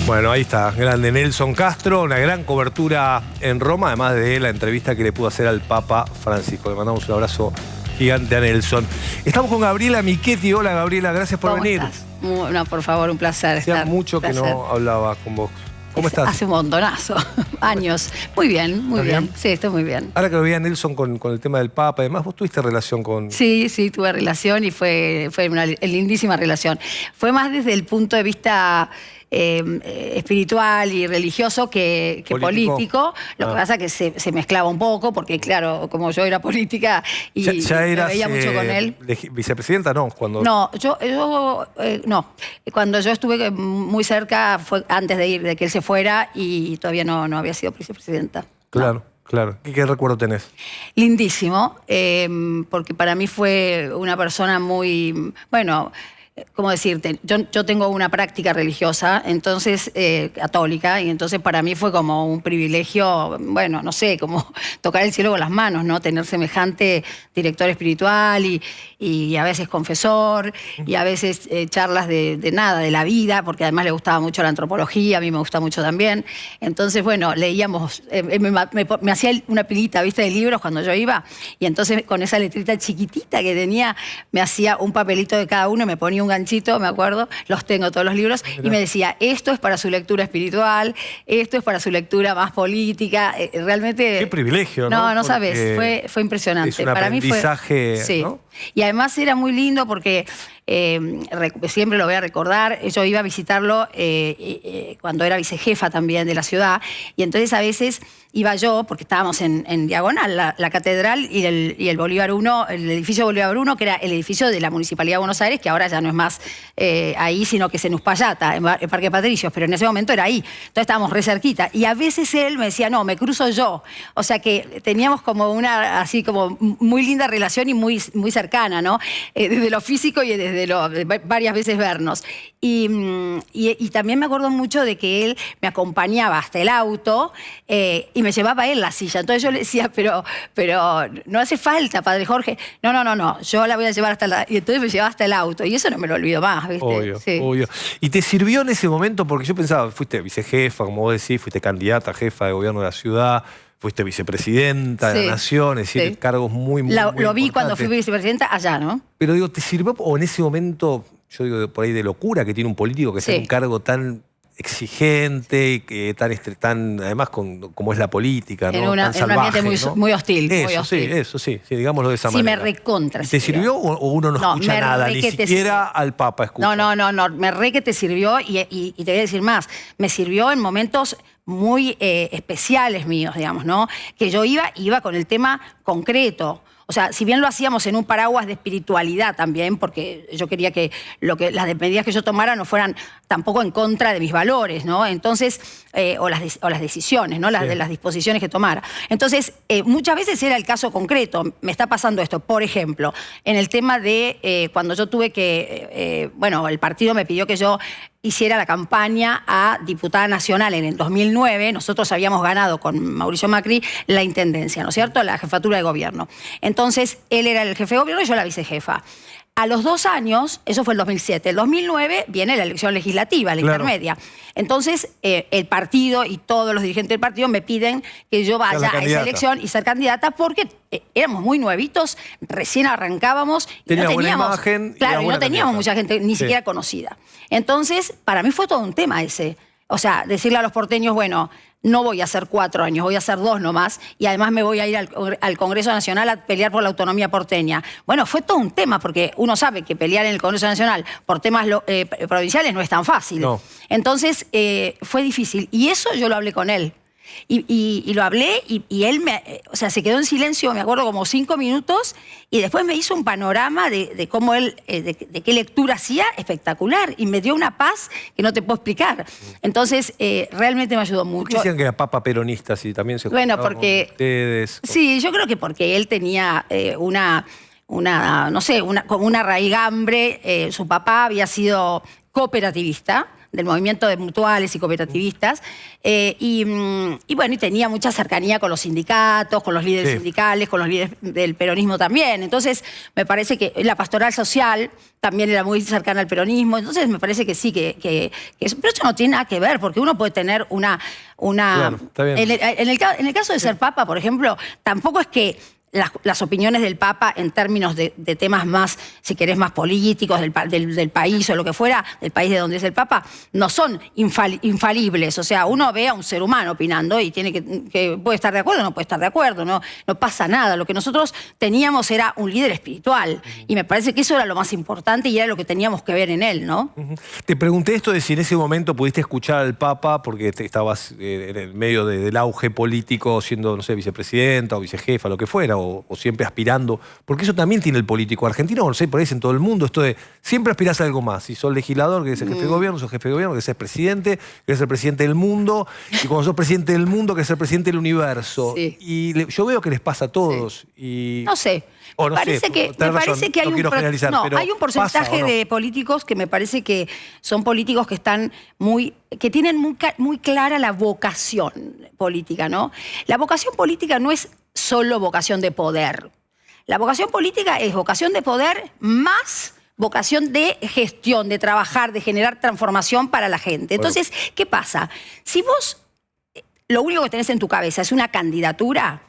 Bueno, ahí está, grande Nelson Castro, una gran cobertura en Roma, además de la entrevista que le pudo hacer al Papa Francisco. Le mandamos un abrazo gigante a Nelson. Estamos con Gabriela Michetti. Hola Gabriela, gracias por venir. ¿Cómo estás? No, por favor, un placer. Hacía mucho que no hablaba con vos. ¿Cómo estás? Hace un montonazo, años. Muy bien, muy bien. Sí, estoy muy bien. Ahora que lo veía Nelson con el tema del Papa, además vos tuviste relación con... Sí, tuve relación y fue una lindísima relación. Fue más desde el punto de vista espiritual y religioso que político. Lo que pasa es que se mezclaba un poco, porque claro, como yo era política y ya eras, me veía mucho con él. ¿Vicepresidenta no? No, no. Cuando yo estuve muy cerca fue antes de que él se fuera y todavía no había sido vicepresidenta. Claro. No. Claro. ¿Qué recuerdo tenés? Lindísimo, porque para mí fue una persona muy, bueno, ¿cómo decirte? Yo tengo una práctica religiosa, entonces católica, y entonces para mí fue como un privilegio, bueno, no sé, como tocar el cielo con las manos, ¿no? Tener semejante director espiritual y a veces confesor, y a veces charlas de nada, de la vida, porque además le gustaba mucho la antropología, a mí me gusta mucho también. Entonces, bueno, leíamos, me hacía una pilita, ¿viste? De libros cuando yo iba, y entonces con esa letrita chiquitita que tenía, me hacía un papelito de cada uno y me ponía un ganchito, me acuerdo, los tengo todos los libros, y me decía, esto es para su lectura espiritual, esto es para su lectura más política, realmente... Qué privilegio, ¿no? No sabes, fue impresionante. Es un para aprendizaje, mí fue, sí. ¿no? Y además era muy lindo porque siempre lo voy a recordar, yo iba a visitarlo cuando era vicejefa también de la ciudad, y entonces a veces iba yo, porque estábamos en Diagonal, la catedral y el Bolívar 1, el edificio Bolívar 1, que era el edificio de la Municipalidad de Buenos Aires, que ahora ya no es más ahí, sino que es en Uspallata, en Parque Patricios, pero en ese momento era ahí. Entonces estábamos re cerquita. Y a veces él me decía, no, me cruzo yo. O sea que teníamos como una, así como muy linda relación y muy cercana, ¿no? Desde lo físico y desde varias veces vernos. Y también me acuerdo mucho de que él me acompañaba hasta el auto y me llevaba él la silla. Entonces yo le decía, pero no hace falta, padre Jorge. No, yo la voy a llevar hasta la... Y entonces me llevaba hasta el auto. Y eso no me lo olvido más, ¿viste? Obvio, sí. Obvio. ¿Y te sirvió en ese momento? Porque yo pensaba, fuiste vicejefa, como vos decís, fuiste candidata, jefa de gobierno de la ciudad, fuiste vicepresidenta de la Nación, es decir, cargos muy lo vi cuando fui vicepresidenta allá, ¿no? Pero digo, ¿te sirvió o en ese momento, yo digo, por ahí de locura que tiene un político que sea un cargo tan exigente, tan además como es la política, ¿no? En un ambiente muy hostil. Eso sí, digámoslo de esa manera. Sí, me recontra. ¿Te sirvió o uno no escucha nada? Ni siquiera al Papa escucha. No, me re que te sirvió y te voy a decir más. Me sirvió en momentos muy especiales míos, digamos, ¿no? Que yo iba con el tema concreto. O sea, si bien lo hacíamos en un paraguas de espiritualidad también, porque yo quería que las medidas que yo tomara no fueran tampoco en contra de mis valores, ¿no? Entonces, o las decisiones, ¿no? De las disposiciones que tomara. Entonces, muchas veces era el caso concreto. Me está pasando esto. Por ejemplo, en el tema de cuando yo tuve que, bueno, el partido me pidió que yo hiciera la campaña a diputada nacional en el 2009. Nosotros habíamos ganado con Mauricio Macri la intendencia, ¿no es cierto?, la jefatura de gobierno. Entonces, él era el jefe de gobierno y yo la vicejefa. A los 2 años, eso fue el 2007, el 2009 viene la elección legislativa, la intermedia. Entonces, el partido y todos los dirigentes del partido me piden que yo vaya a esa elección y ser candidata porque éramos muy nuevitos, recién arrancábamos y no teníamos, imagen, claro, y no teníamos mucha gente ni siquiera conocida. Entonces, para mí fue todo un tema ese. O sea, decirle a los porteños, bueno, no voy a hacer 4 años, voy a hacer 2 nomás, y además me voy a ir al Congreso Nacional a pelear por la autonomía porteña. Bueno, fue todo un tema, porque uno sabe que pelear en el Congreso Nacional por temas provinciales no es tan fácil. No. Entonces, fue difícil. Y eso yo lo hablé con él. Y lo hablé y él o sea, se quedó en silencio, me acuerdo, como 5 minutos, y después me hizo un panorama de cómo él, de qué lectura hacía, espectacular, y me dio una paz que no te puedo explicar. Entonces, realmente me ayudó mucho. ¿Por qué decían que era papa peronista si también se Bueno, porque... con ustedes? Sí, yo creo que porque él tenía no sé, como una raigambre. Su papá había sido cooperativista, del movimiento de mutuales y cooperativistas, y bueno, y tenía mucha cercanía con los sindicatos, con los líderes sindicales, con los líderes del peronismo también. Entonces, me parece que la pastoral social también era muy cercana al peronismo. Entonces, me parece que sí, que eso, pero eso no tiene nada que ver, porque uno puede tener una Claro, está bien. en el caso de ser papa, por ejemplo, tampoco es que las opiniones del Papa en términos de temas más, si querés, más políticos del país o lo que fuera, del país de donde es el Papa, no son infalibles. O sea, uno ve a un ser humano opinando y tiene que puede estar de acuerdo o no puede estar de acuerdo, no pasa nada. Lo que nosotros teníamos era un líder espiritual y me parece que eso era lo más importante y era lo que teníamos que ver en él, ¿no? Te pregunté esto de si en ese momento pudiste escuchar al Papa porque estabas en el medio del auge político siendo, no sé, vicepresidenta o vicejefa, lo que fuera, o siempre aspirando, porque eso también tiene el político argentino, no sé, por ahí es en todo el mundo, esto de siempre aspirás a algo más. Si sos legislador, querés ser jefe de gobierno, sos jefe de gobierno, querés ser presidente, querés ser presidente del mundo, y cuando sos presidente del mundo, querés ser presidente del universo. Sí. Y yo veo que les pasa a todos. Y... No sé. Me parece que hay un porcentaje de políticos que me parece que son políticos que están que tienen muy clara la vocación política, ¿no? La vocación política no es solo vocación de poder. La vocación política es vocación de poder más vocación de gestión, de trabajar, de generar transformación para la gente. Entonces, ¿qué pasa? Si vos lo único que tenés en tu cabeza es una candidatura,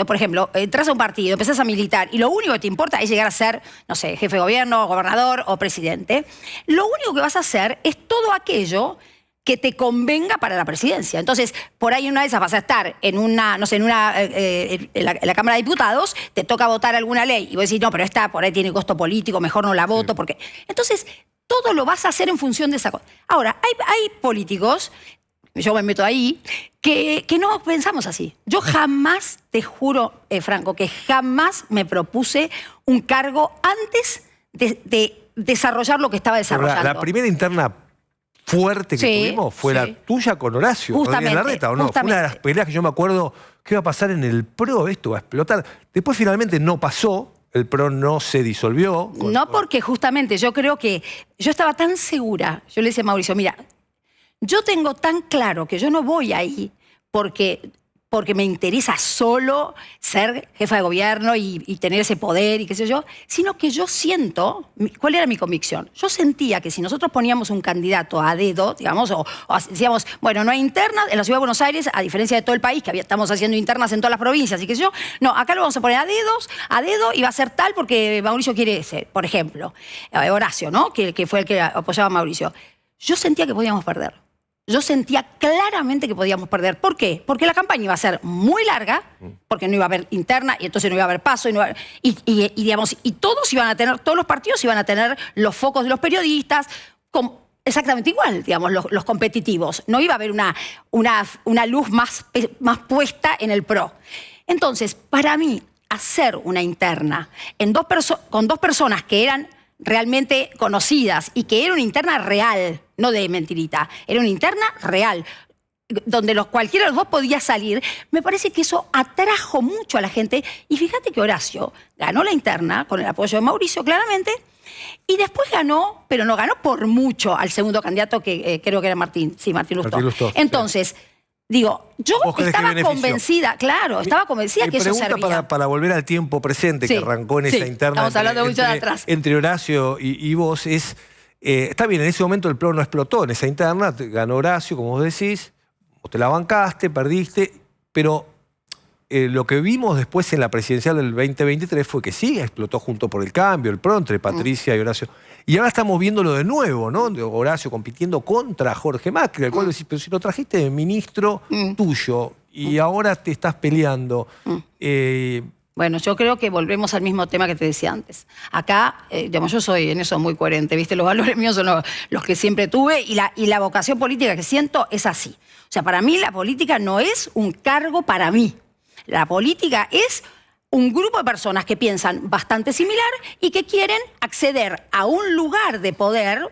por ejemplo, entras a un partido, empezás a militar y lo único que te importa es llegar a ser, no sé, jefe de gobierno, gobernador o presidente, lo único que vas a hacer es todo aquello que te convenga para la presidencia. Entonces, por ahí una de esas vas a estar en una, no sé, en la Cámara de Diputados, te toca votar alguna ley y vos decís, no, pero esta por ahí tiene costo político, mejor no la voto, porque... Entonces, todo lo vas a hacer en función de esa cosa. Ahora, hay políticos, yo me meto ahí, que no pensamos así. Yo jamás, te juro, Franco, que jamás me propuse un cargo antes de desarrollar lo que estaba desarrollando. La primera interna fuerte que tuvimos fue la tuya con Horacio Rodríguez Larreta, ¿o no? Fue una de las peleas que yo me acuerdo que iba a pasar en el PRO, esto va a explotar. Después finalmente no pasó, el PRO no se disolvió. No, porque justamente yo creo que yo estaba tan segura, yo le decía a Mauricio, mira, yo tengo tan claro que yo no voy ahí porque me interesa solo ser jefa de gobierno y tener ese poder y qué sé yo, sino que yo siento, ¿cuál era mi convicción? Yo sentía que si nosotros poníamos un candidato a dedo, digamos, o decíamos, bueno, no hay internas en la Ciudad de Buenos Aires, a diferencia de todo el país, que estamos haciendo internas en todas las provincias y qué sé yo, no, acá lo vamos a poner a dedo y va a ser tal porque Mauricio quiere ser, por ejemplo, Horacio, ¿no? Que fue el que apoyaba a Mauricio. Yo sentía que podíamos perder. Yo sentía claramente que podíamos perder. ¿Por qué? Porque la campaña iba a ser muy larga, porque no iba a haber interna y entonces no iba a haber paso. Digamos, y todos los partidos iban a tener los focos de los periodistas exactamente igual, digamos, los competitivos. No iba a haber una luz más puesta en el PRO. Entonces, para mí, hacer una interna con dos personas que eran realmente conocidas y que era una interna real, no de mentirita, era una interna real, donde cualquiera de los dos podía salir, me parece que eso atrajo mucho a la gente. Y fíjate que Horacio ganó la interna con el apoyo de Mauricio, claramente, y después ganó, pero no ganó por mucho, al segundo candidato que creo que era Martín Lustó. Entonces... Digo, yo estaba convencida, claro, estaba convencida que eso servía. Para volver al tiempo presente que arrancó en esa interna. Estamos hablando mucho de atrás. Entre Horacio y vos, está bien, en ese momento el PRO no explotó en esa interna, ganó Horacio, como vos decís, vos te la bancaste, perdiste, pero lo que vimos después en la presidencial del 2023 fue que sí, explotó junto por el cambio, el PRO, entre Patricia y Horacio. Y ahora estamos viéndolo de nuevo, ¿no? De Horacio compitiendo contra Jorge Macri, al cual decís, pero si lo trajiste de ministro tuyo y ahora te estás peleando. Bueno, yo creo que volvemos al mismo tema que te decía antes. Acá, digamos, yo soy en eso muy coherente, ¿viste? Los valores míos son los que siempre tuve y la vocación política que siento es así. O sea, para mí la política no es un cargo para mí. La política es un grupo de personas que piensan bastante similar y que quieren acceder a un lugar de poder,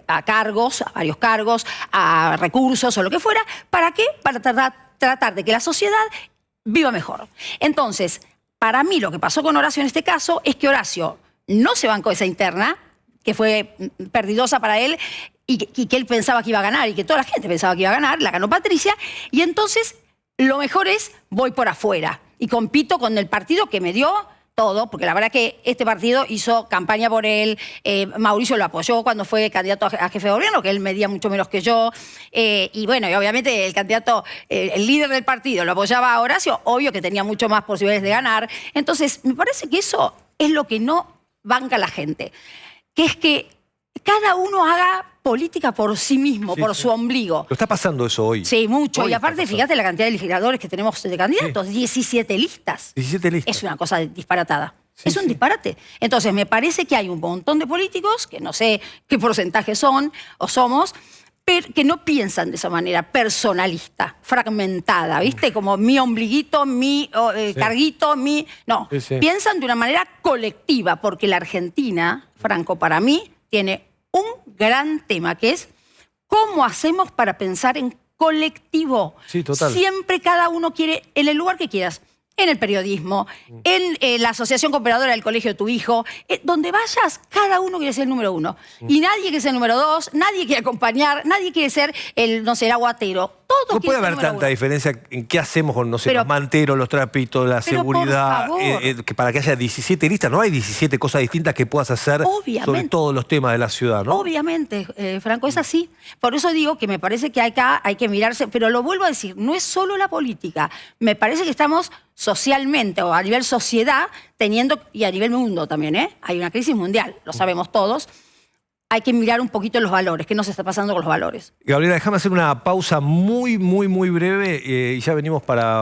a cargos, a varios cargos, a recursos o lo que fuera. ¿Para qué? Para tratar de que la sociedad viva mejor. Entonces, para mí lo que pasó con Horacio en este caso es que Horacio no se bancó esa interna, que fue perdidosa para él, y que él pensaba que iba a ganar y que toda la gente pensaba que iba a ganar, la ganó Patricia, y entonces lo mejor es voy por afuera y compito con el partido que me dio todo, porque la verdad que este partido hizo campaña por él, Mauricio lo apoyó cuando fue candidato a jefe de gobierno, que él medía mucho menos que yo, y bueno, y obviamente el candidato, el líder del partido lo apoyaba a Horacio, obvio que tenía mucho más posibilidades de ganar. Entonces, me parece que eso es lo que no banca la gente, que es que cada uno haga política por sí mismo, por su ombligo. Lo está pasando eso hoy. Sí, mucho. Hoy y aparte, fíjate la cantidad de legisladores que tenemos de candidatos, 17 listas. 17 listas. Es una cosa disparatada. Sí, es un disparate. Entonces, me parece que hay un montón de políticos, que no sé qué porcentaje son o somos, pero que no piensan de esa manera personalista, fragmentada, ¿viste? Como mi ombliguito, mi carguito, mi... No, piensan de una manera colectiva, porque la Argentina, Franco, para mí, tiene un gran tema, que es cómo hacemos para pensar en colectivo. Sí, total. Siempre cada uno quiere, en el lugar que quieras, en el periodismo, en la asociación cooperadora del colegio de tu hijo, donde vayas, cada uno quiere ser el número 1. Y nadie quiere ser el número 2, nadie quiere acompañar, nadie quiere ser el, no sé, el aguatero. Todos no puede quieren ser haber el número tanta 1. diferencia en qué hacemos con, no sé, Pero- los manteros, los trapitos, la pero seguridad, por favor. que para que haya 17 listas. No hay 17 cosas distintas que puedas hacer sobre Obviamente. todos los temas de la ciudad, ¿no? Obviamente, Franco, es así. Por eso digo que me parece que acá hay que mirarse, pero lo vuelvo a decir, no es solo la política. Me parece que estamos socialmente o a nivel sociedad teniendo, y a nivel mundo también, hay una crisis mundial, lo sabemos todos. Hay que mirar un poquito los valores, qué nos está pasando con los valores. Gabriela, déjame hacer una pausa muy breve y ya venimos para